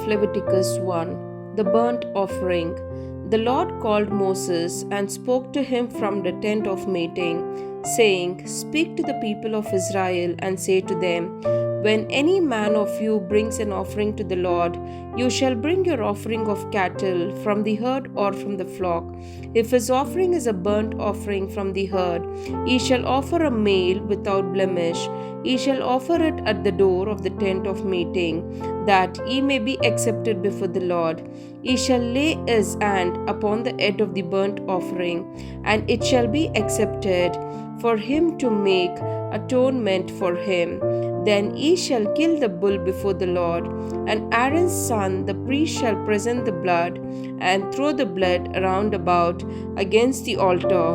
of Leviticus 1. The burnt offering. The Lord called Moses and spoke to him from the tent of meeting, saying, Speak to the people of Israel and say to them, When any man of you brings an offering to the Lord, you shall bring your offering of cattle from the herd or from the flock. If his offering is a burnt offering from the herd, he shall offer a male without blemish. He shall offer it at the door of the tent of meeting, that he may be accepted before the Lord. He shall lay his hand upon the head of the burnt offering, and it shall be accepted for him to make atonement for him. Then he shall kill the bull before the Lord, and Aaron's son, the priest, shall present the blood and throw the blood round about against the altar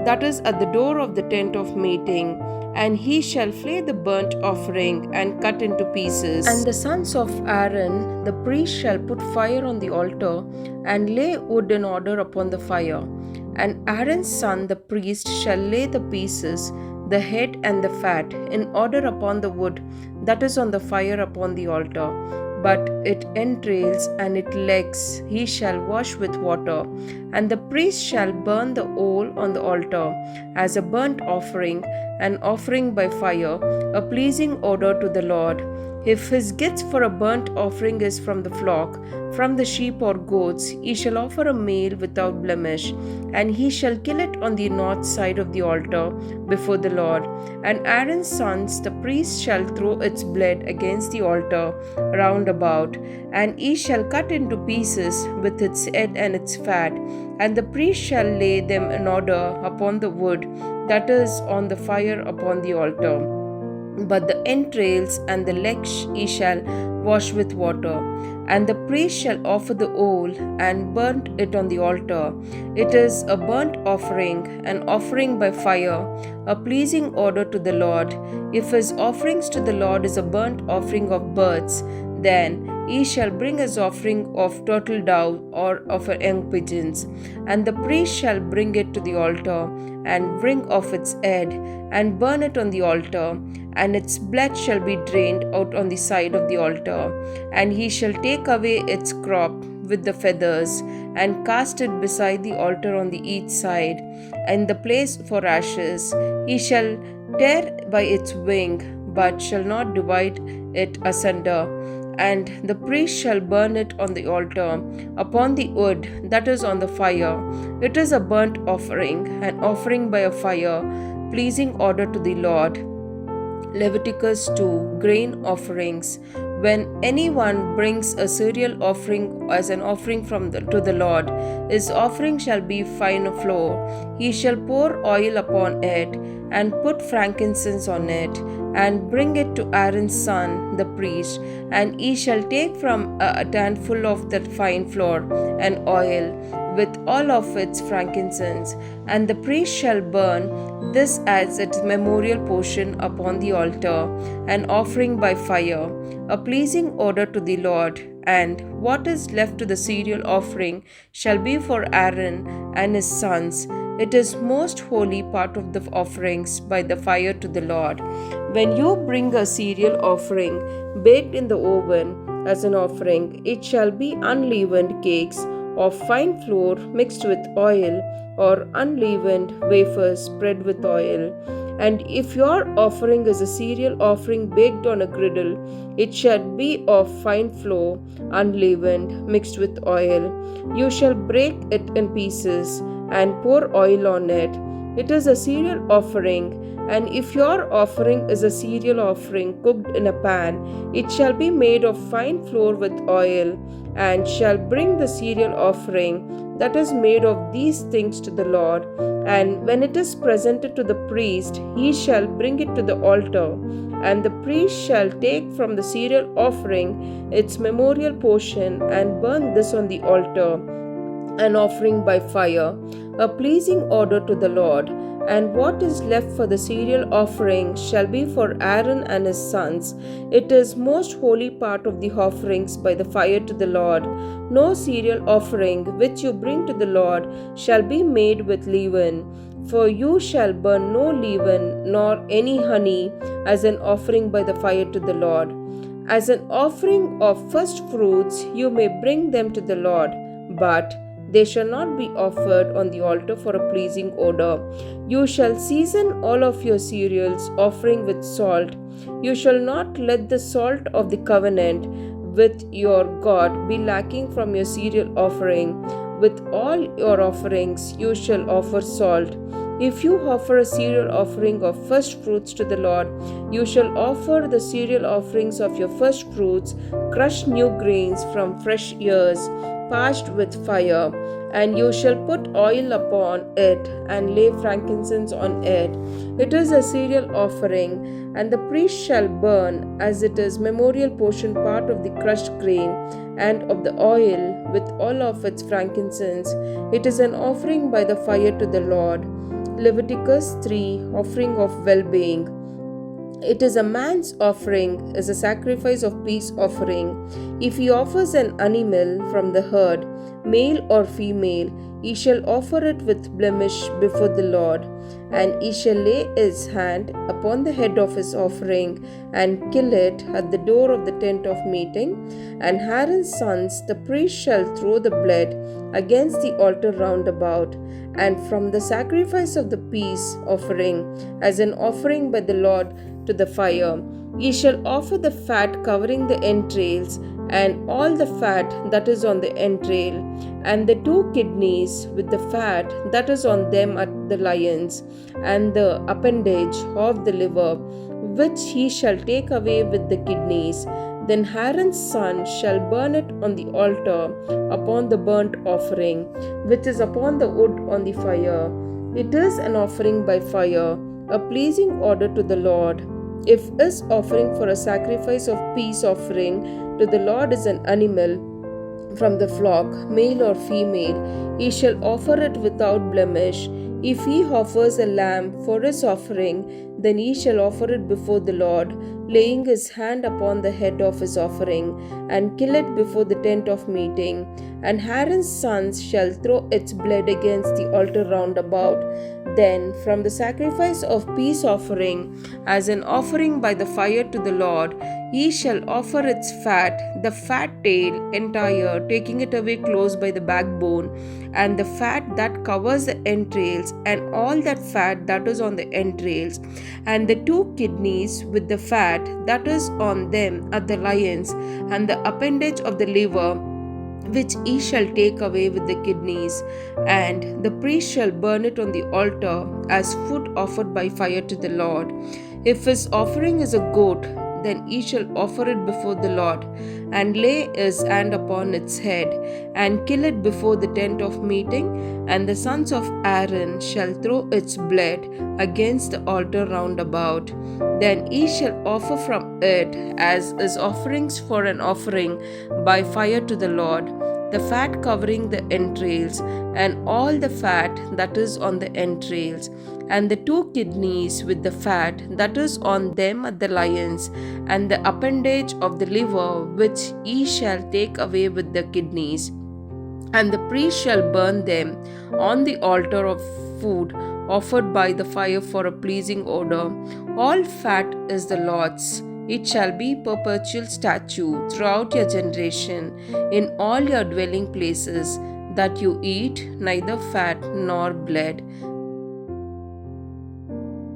that is at the door of the tent of meeting. And he shall flay the burnt offering and cut into pieces. And the sons of Aaron, the priest, shall put fire on the altar and lay wood in order upon the fire. And Aaron's son, the priest, shall lay the pieces, the head and the fat, in order upon the wood that is on the fire upon the altar. But its entrails and its legs he shall wash with water, and the priest shall burn the whole on the altar as a burnt offering, an offering by fire, a pleasing odor to the Lord. If his gifts for a burnt offering is from the flock, from the sheep or goats, he shall offer a male without blemish, and he shall kill it on the north side of the altar before the Lord. And Aaron's sons, the priest, shall throw its blood against the altar round about, and he shall cut into pieces with its head and its fat, and the priest shall lay them in order upon the wood that is on the fire upon the altar. But the entrails and the legs he shall wash with water, and the priest shall offer the whole and burn it on the altar. It is a burnt offering, an offering by fire, a pleasing odor to the Lord. If his offerings to the Lord is a burnt offering of birds, then he shall bring his offering of turtle dove or of young pigeons, and the priest shall bring it to the altar, and bring off its head, and burn it on the altar, and its blood shall be drained out on the side of the altar. And he shall take away its crop with the feathers, and cast it beside the altar on the east side, in the place for ashes. He shall tear by its wing, but shall not divide it asunder. And the priest shall burn it on the altar, upon the wood that is on the fire. It is a burnt offering, an offering by a fire, pleasing odor to the Lord. Leviticus 2. Grain offerings. When anyone brings a cereal offering as an offering to the Lord, his offering shall be fine flour. He shall pour oil upon it, and put frankincense on it, and bring it to Aaron's son, the priest. And he shall take from a handful of that fine flour and oil, with all of its frankincense, and the priest shall burn this as its memorial portion upon the altar, an offering by fire, a pleasing odor to the Lord. And what is left to the cereal offering shall be for Aaron and his sons. It is most holy part of the offerings by the fire to the Lord. When you bring a cereal offering baked in the oven as an offering, it shall be unleavened cakes of fine flour mixed with oil, or unleavened wafers spread with oil. And if your offering is a cereal offering baked on a griddle, it shall be of fine flour, unleavened, mixed with oil. You shall break it in pieces and pour oil on it. It is a cereal offering. And if your offering is a cereal offering cooked in a pan, it shall be made of fine flour with oil, and shall bring the cereal offering that is made of these things to the Lord. And when it is presented to the priest, he shall bring it to the altar, and the priest shall take from the cereal offering its memorial portion, and burn this on the altar, an offering by fire, a pleasing odor to the Lord. And what is left for the cereal offering shall be for Aaron and his sons. It is most holy part of the offerings by the fire to the Lord. No cereal offering which you bring to the Lord shall be made with leaven. For you shall burn no leaven nor any honey as an offering by the fire to the Lord. As an offering of first fruits, you may bring them to the Lord, but they shall not be offered on the altar for a pleasing odor. You shall season all of your cereals, offering with salt. You shall not let the salt of the covenant with your God be lacking from your cereal offering. With all your offerings, you shall offer salt. If you offer a cereal offering of first fruits to the Lord, you shall offer the cereal offerings of your first fruits, crushed new grains from fresh ears, parched with fire, and you shall put oil upon it and lay frankincense on it. It is a cereal offering, and the priest shall burn, as it is memorial portion, part of the crushed grain and of the oil with all of its frankincense. It is an offering by the fire to the Lord. Leviticus 3, offering of well-being. It is a man's offering, is a sacrifice of peace offering. If he offers an animal from the herd, male or female, he shall offer it with blemish before the Lord, and he shall lay his hand upon the head of his offering and kill it at the door of the tent of meeting. And Aaron's sons, the priest, shall throw the blood against the altar round about, and from the sacrifice of the peace offering, as an offering by the Lord to the fire. Ye shall offer the fat covering the entrails, and all the fat that is on the entrail, and the 2 kidneys with the fat that is on them at the lions, and the appendage of the liver, which he shall take away with the kidneys. Then Aaron's son shall burn it on the altar upon the burnt offering, which is upon the wood on the fire. It is an offering by fire, a pleasing odor to the Lord. If his offering for a sacrifice of peace offering to the Lord is an animal from the flock, male or female, he shall offer it without blemish. If he offers a lamb for his offering, then he shall offer it before the Lord, laying his hand upon the head of his offering, and kill it before the tent of meeting. And Aaron's sons shall throw its blood against the altar round about. Then from the sacrifice of peace offering, as an offering by the fire to the Lord, ye shall offer its fat, the fat tail entire, taking it away close by the backbone, and the fat that covers the entrails, and all that fat that is on the entrails, and the 2 kidneys with the fat that is on them at the lions, and the appendage of the liver, which ye shall take away with the kidneys. And the priest shall burn it on the altar as food offered by fire to the Lord. If his offering is a goat, then he shall offer it before the Lord, and lay his hand upon its head, and kill it before the tent of meeting. And the sons of Aaron shall throw its blood against the altar round about. Then he shall offer from it as his offerings for an offering by fire to the Lord, the fat covering the entrails, and all the fat that is on the entrails, and the 2 kidneys with the fat that is on them at the lions, and the appendage of the liver, which ye shall take away with the kidneys. And the priest shall burn them on the altar of food offered by the fire for a pleasing odor. All fat is the Lord's. It shall be perpetual statute throughout your generation in all your dwelling places, that you eat neither fat nor blood.